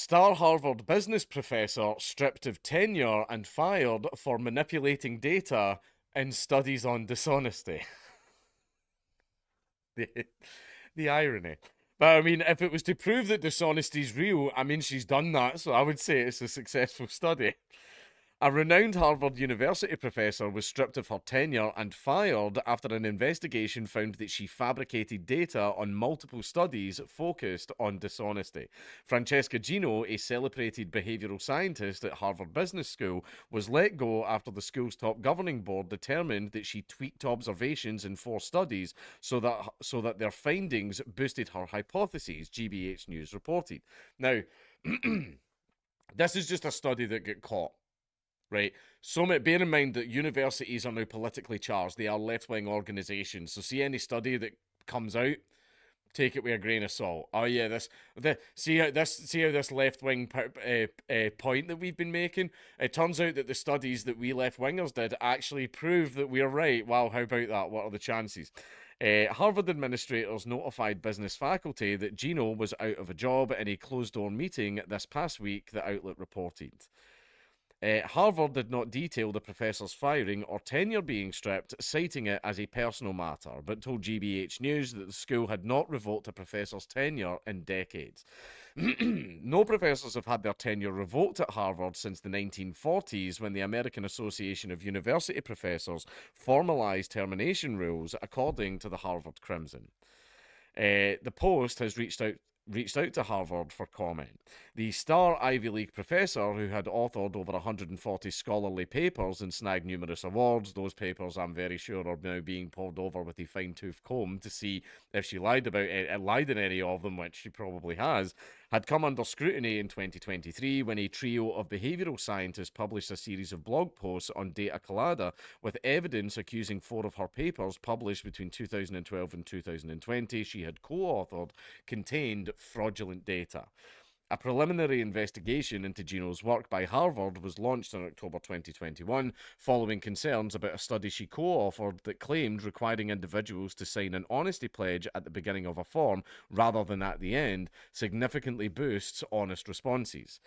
Star Harvard business professor stripped of tenure and fired for manipulating data in studies on dishonesty. the, the irony. But I mean, if it was to prove that dishonesty is real, I mean, she's done that, so I would say it's a successful study. A renowned Harvard University professor was stripped of her tenure and fired after an investigation found that she fabricated data on multiple studies focused on dishonesty. Francesca Gino, a celebrated behavioral scientist at Harvard Business School, was let go after the school's top governing board determined that she tweaked observations in 4 studies so that their findings boosted her hypotheses, GBH News reported. Now, this is just a study that got caught. Right. So bear in mind that universities are now politically charged. They are left-wing organisations. So see any study that comes out, take it with a grain of salt. Oh yeah, see how this left-wing point that we've been making. It turns out that the studies that we left-wingers did actually prove that we're right. Wow, how about that? What are the chances? Harvard administrators notified business faculty that Gino was out of a job in a closed-door meeting this past week, the outlet reported. Harvard did not detail the professor's firing or tenure being stripped, citing it as a personal matter, but told GBH News that the school had not revoked a professor's tenure in decades. No professors have had their tenure revoked at Harvard since the 1940s, when the American Association of University Professors formalized termination rules, according to the Harvard Crimson. The Post has reached out to Harvard for comment. The star Ivy League professor, who had authored over 140 scholarly papers and snagged numerous awards — those papers, I'm very sure, are now being pored over with a fine-tooth comb to see if she lied in any of them, which she probably has — had come under scrutiny in 2023 when a trio of behavioral scientists published a series of blog posts on data collada with evidence accusing 4 of her papers published between 2012 and 2020 she had co-authored contained fraudulent data. A preliminary investigation into Gino's work by Harvard was launched in October 2021, following concerns about a study she co-authored that claimed requiring individuals to sign an honesty pledge at the beginning of a form rather than at the end significantly boosts honest responses.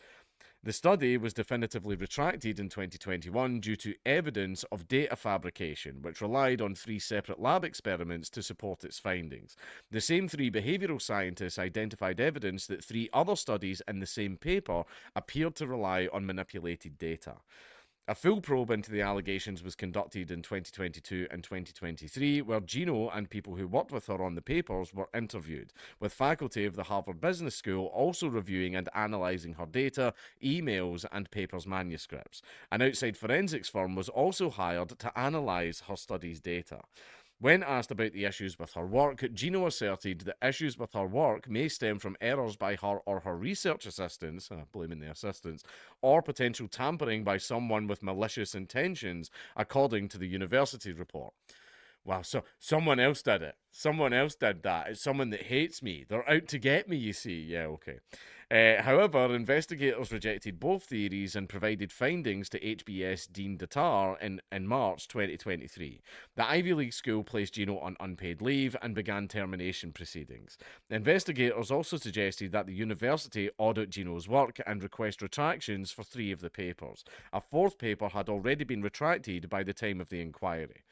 The study was definitively retracted in 2021 due to evidence of data fabrication, which relied on 3 separate lab experiments to support its findings. The same 3 behavioral scientists identified evidence that 3 other studies in the same paper appeared to rely on manipulated data. A full probe into the allegations was conducted in 2022 and 2023, where Gino and people who worked with her on the papers were interviewed, with faculty of the Harvard Business School also reviewing and analysing her data, emails, and papers manuscripts. An outside forensics firm was also hired to analyse her study's data. When asked about the issues with her work, Gino asserted that issues with her work may stem from errors by her or her research assistants — blaming the assistants — or potential tampering by someone with malicious intentions, according to the university report. Wow, so someone else did it. Someone else did that. It's someone that hates me. They're out to get me, you see. Yeah, okay. However, investigators rejected both theories and provided findings to HBS Dean Datar in March 2023. The Ivy League school placed Gino on unpaid leave and began termination proceedings. Investigators also suggested that the university audit Gino's work and request retractions for 3 of the papers. A 4th paper had already been retracted by the time of the inquiry.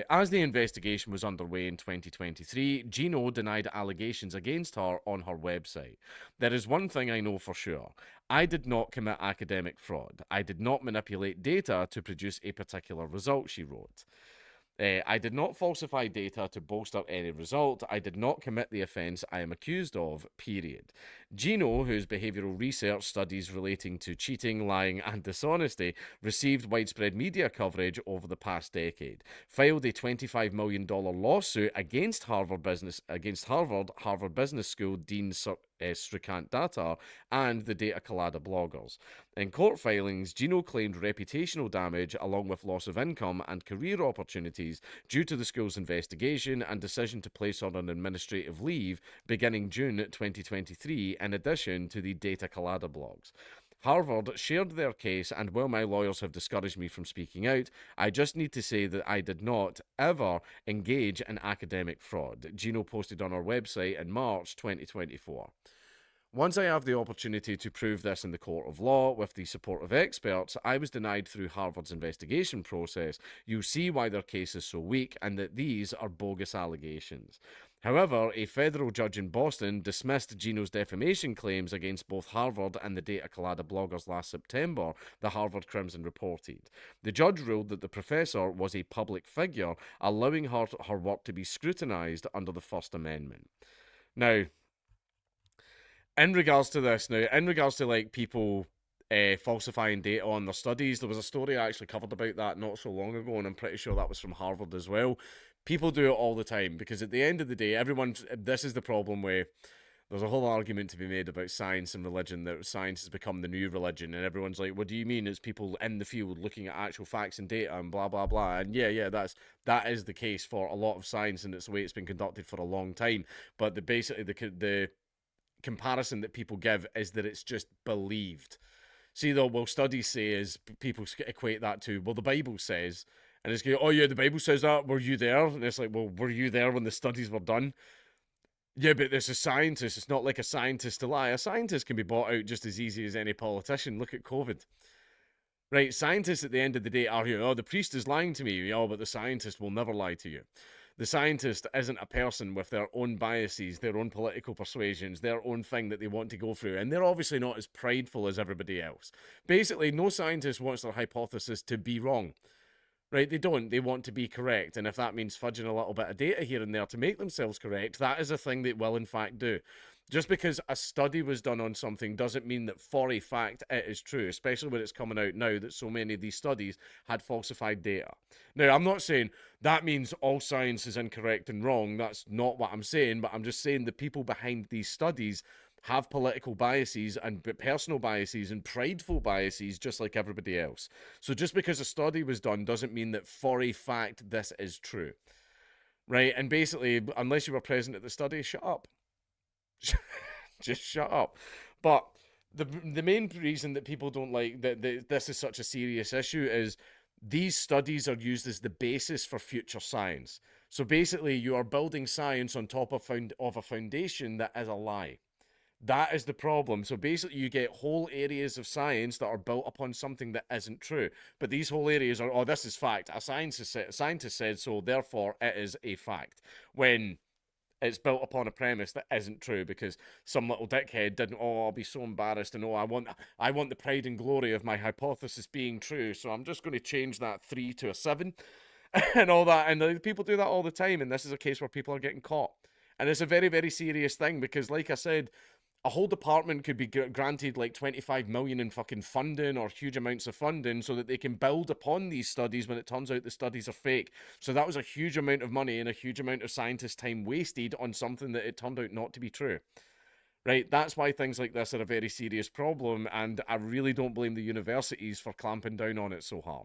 As the investigation was underway in 2023, Gino denied allegations against her on her website. There is one thing I know for sure. I did not commit academic fraud. I did not manipulate data to produce a particular result, she wrote. I did not falsify data to bolster any result. I did not commit the offence I am accused of, period. Gino, whose behavioural research studies relating to cheating, lying, and dishonesty received widespread media coverage over the past decade, filed a $25 million lawsuit against Harvard Business School Dean Srikant Datta and the Data Collada bloggers. In court filings, Gino claimed reputational damage along with loss of income and career opportunities due to the school's investigation and decision to place her on administrative leave beginning June 2023, in addition to the Data Collada blogs. Harvard shared their case, and while my lawyers have discouraged me from speaking out, I just need to say that I did not ever engage in academic fraud, Gino posted on her website in March 2024. Once I have the opportunity to prove this in the court of law with the support of experts, I was denied through Harvard's investigation process. You see why their case is so weak and that these are bogus allegations. However, a federal judge in Boston dismissed Gino's defamation claims against both Harvard and the Data Colada bloggers last September, the Harvard Crimson reported. The judge ruled that the professor was a public figure, allowing her work to be scrutinized under the First Amendment. Now, in regards to this now, in regards to like people falsifying data on their studies, there was a story I actually covered about that not so long ago, and I'm pretty sure that was from Harvard as well. People do it all the time because at the end of the day, this is the problem where there's a whole argument to be made about science and religion, that science has become the new religion, and everyone's like, what do you mean? It's people in the field looking at actual facts and data and blah blah blah. And yeah, that is the case for a lot of science, and it's the way it's been conducted for a long time. But the comparison that people give is that it's just believed. See, though, well, studies say is people equate that to, well, the Bible says, and it's going, oh yeah, the Bible says that. Were you there? And it's like, well, were you there when the studies were done? Yeah, but there's a scientist. It's not like a scientist to lie. A scientist can be bought out just as easy as any politician. Look at COVID. Right, scientists at the end of the day argue, oh, the priest is lying to me. Oh, but the scientist will never lie to you. The scientist isn't a person with their own biases, their own political persuasions, their own thing that they want to go through, and they're obviously not as prideful as everybody else. Basically, no scientist wants their hypothesis to be wrong. Right, they don't. They want to be correct. And if that means fudging a little bit of data here and there to make themselves correct, that is a thing they will in fact do. Just because a study was done on something doesn't mean that for a fact it is true, especially when it's coming out now that so many of these studies had falsified data. Now, I'm not saying that means all science is incorrect and wrong. That's not what I'm saying, but I'm just saying the people behind these studies have political biases and personal biases and prideful biases just like everybody else. So just because a study was done doesn't mean that for a fact this is true. Right? And basically, unless you were present at the study, shut up. Just shut up. But the main reason that people don't like that this is such a serious issue is these studies are used as the basis for future science. So basically, you are building science on top of a foundation that is a lie. That is the problem. So basically, you get whole areas of science that are built upon something that isn't true. But these whole areas are, oh, this is fact. A scientist said so, therefore it is a fact. When it's built upon a premise that isn't true because some little dickhead didn't. Oh, I'll be so embarrassed, and oh, I want the pride and glory of my hypothesis being true. So I'm just going to change that 3 to a 7, and all that. And people do that all the time. And this is a case where people are getting caught. And it's a very, very serious thing because, like I said, a whole department could be granted like 25 million in fucking funding or huge amounts of funding so that they can build upon these studies when it turns out the studies are fake. So that was a huge amount of money and a huge amount of scientist time wasted on something that it turned out not to be true. Right? That's why things like this are a very serious problem, and I really don't blame the universities for clamping down on it so hard.